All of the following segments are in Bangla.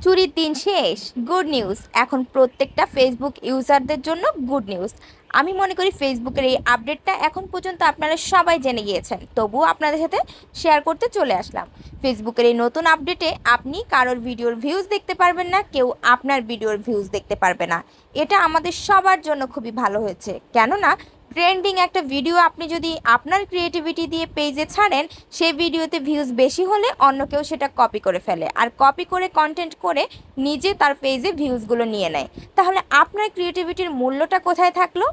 চুরির দিন শেষ। গুড নিউজ, এখন প্রত্যেকটা ফেসবুক ইউজারদের জন্য গুড নিউজ। আমি মনে করি ফেসবুকের এই আপডেটটা এখন পর্যন্ত আপনারা সবাই জেনে গিয়েছেন, তবুও আপনাদের সাথে শেয়ার করতে চলে আসলাম। ফেসবুকের এই নতুন আপডেটে আপনি কারোর ভিডিওর ভিউজ দেখতে পারবেন না, কেউ আপনার ভিডিওর ভিউজ দেখতে পারবে না। এটা আমাদের সবার জন্য খুবই ভালো হয়েছে, কেননা ট্রেন্ডিং একটা ভিডিও আপনি যদি আপনার ক্রিয়েটিভিটি দিয়ে পেজে ছাড়েন, সেই ভিডিওতে ভিউজ বেশি হলে অন্য কেউ সেটা কপি করে ফেলে, আর কপি করে কন্টেন্ট করে নিজে তার পেজে ভিউজগুলো নিয়ে নেয়। তাহলে আপনার ক্রিয়েটিভিটির মূল্যটা কোথায় থাকলো?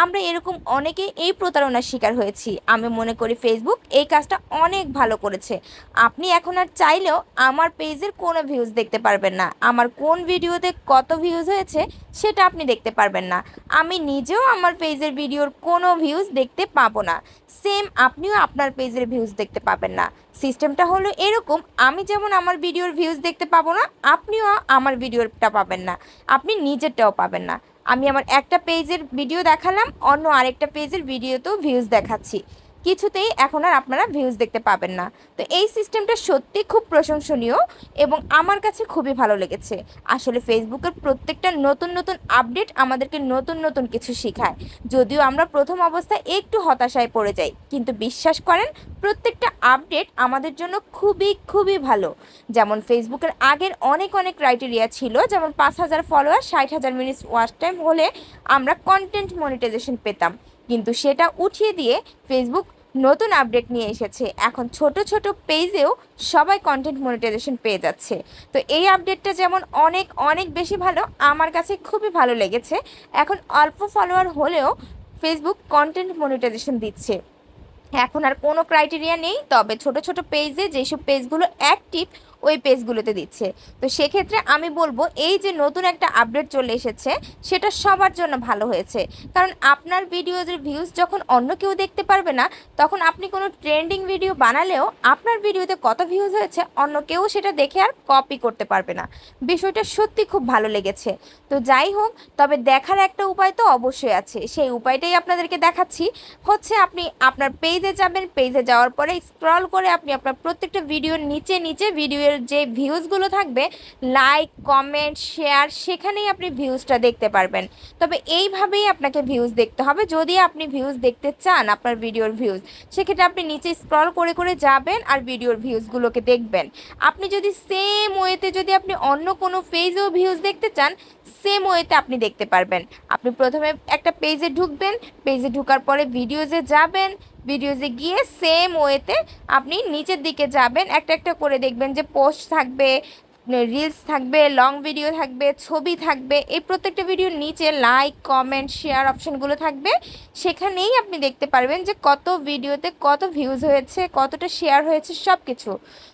আমরা এরকম অনেকেই এই প্রতারণার শিকার হয়েছি। আমি মনে করি ফেসবুক এই কাজটা অনেক ভালো করেছে। আপনি এখন আর চাইলেও আমার পেজের কোনো ভিউজ দেখতে পারবেন না, আমার কোন ভিডিওতে কত ভিউজ হয়েছে সেটা আপনি দেখতে পারবেন না। আমি নিজেও আমার পেজের ভিডিওর কোনো ভিউজ দেখতে পাবো না, সেম আপনিও আপনার পেজের ভিউজ দেখতে পাবেন না। সিস্টেমটা হলো এরকম, আমি যেমন আমার ভিডিওর ভিউজ দেখতে পাবো না, আপনিও আমার ভিডিওরটা পাবেন না, আপনি নিজেরটাও পাবেন না। আমি আমার একটা পেজের ভিডিও দেখালাম, অন্য আরেকটা পেজের ভিডিওতেও ভিউজ দেখাচ্ছি, কিছুতেই এখন আর আপনারা ভিউজ দেখতে পাবেন না। তো এই সিস্টেমটা সত্যি খুব প্রশংসনীয় এবং আমার কাছে খুবই ভালো লেগেছে। আসলে ফেসবুকের প্রত্যেকটা নতুন নতুন আপডেট আমাদেরকে নতুন নতুন কিছু শেখায়। যদিও আমরা প্রথম অবস্থায় একটু হতাশায় পড়ে যাই, কিন্তু বিশ্বাস করেন প্রত্যেকটা আপডেট আমাদের জন্য খুবই খুবই ভালো। যেমন ফেসবুকের আগের অনেক অনেক ক্রাইটেরিয়া ছিল, যেমন 5,000 ফলোয়ার, 60,000 মিনিটস ওয়াচ টাইম হলে আমরা কন্টেন্ট মনিটাইজেশন পেতাম, কিন্তু সেটা উঠিয়ে দিয়ে ফেসবুক নতুন আপডেট নিয়ে এসেছে। এখন ছোট ছোট পেজেও সবাই কন্টেন্ট মনিটাইজেশন পেয়ে যাচ্ছে। তো এই আপডেটটা যেমন অনেক অনেক বেশি ভালো, আমার কাছে খুবই ভালো লেগেছে। এখন অল্প ফলোয়ার হলেও ফেসবুক কন্টেন্ট মনিটাইজেশন দিচ্ছে। এখন আর কোনো ক্রাইটেরিয়া নেই, তবে ছোট ছোট পেজে যেসব পেজগুলো অ্যাক্টিভ ওই পেজগুলোতে দিচ্ছে। তো সেক্ষেত্রে আমি বলবো এই যে নতুন একটা আপডেট চলে এসেছে সেটা সবার জন্য ভালো হয়েছে। কারণ আপনার ভিডিওর ভিউজ যখন অন্য কেউ দেখতে পারবে না, তখন আপনি কোনো ট্রেন্ডিং ভিডিও বানালেও আপনার ভিডিওতে কত ভিউজ হয়েছে অন্য কেউ সেটা দেখে আর কপি করতে পারবে না। বিষয়টা সত্যি খুব ভালো লেগেছে। তো যাই হোক, তবে দেখার একটা উপায় তো অবশ্যই আছে, সেই উপায়টাই আপনাদেরকে দেখাচ্ছি। হচ্ছে আপনি আপনার পেজে যাবেন, পেজে যাওয়ার পরে স্ক্রল করে আপনি আপনার প্রত্যেকটা ভিডিওর নিচে নিচে ভিডিওর যে ভিউজগুলো থাকবে, লাইক কমেন্ট শেয়ার, সেখানেই আপনি ভিউজটা দেখতে পারবেন। তবে এইভাবেই আপনাকে ভিউজ দেখতে হবে। যদি আপনি ভিউজ দেখতে চান আপনার ভিডিওর ভিউজ, সেক্ষেত্রে আপনি নিচে স্ক্রল করে করে যাবেন আর ভিডিওর ভিউজগুলোকে দেখবেন। আপনি যদি সেম ওয়েতে যদি আপনি অন্য কোনো পেজেও ভিউজ দেখতে চান, সেম ওয়েতে আপনি দেখতে পারবেন। আপনি প্রথমে একটা পেজে ঢুকবেন, পেজে ঢোকার পরে ভিডিওজে যাবেন, ভিডিওজে গিয়ে সেম ওয়েতে আপনি নিচের দিকে যাবেন, একটা একটা করে দেখবেন যে পোস্ট থাকবে, রিলস থাকবে, লং ভিডিও থাকবে, ছবি থাকবে। এই প্রত্যেকটা ভিডিওর নিচে লাইক কমেন্ট শেয়ার অপশানগুলো থাকবে, সেখানেই আপনি দেখতে পারবেন যে কত ভিডিওতে কত ভিউজ হয়েছে, কতটা শেয়ার হয়েছে, সব কিছু।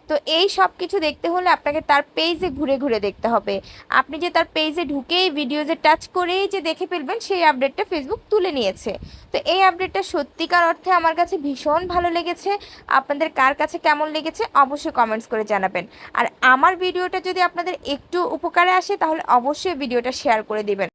তো এই সব কিছু দেখতে হলে আপনাকে তার পেজে ঘুরে ঘুরে দেখতে হবে। আপনি যে তার পেজে ঢুকেই ভিডিওজে টাচ করেই যে দেখে ফেলবেন, সেই আপডেটটা ফেসবুক তুলে নিয়েছে। তো এই আপডেটটা সত্যিকার অর্থে আমার কাছে ভীষণ ভালো লেগেছে। আপনাদের কার কাছে কেমন লেগেছে অবশ্যই কমেন্টস করে জানাবেন। আর আমার ভিডিওটা যদি আপনাদের একটু উপকারে আসে, তাহলে অবশ্যই ভিডিওটা শেয়ার করে দিবেন।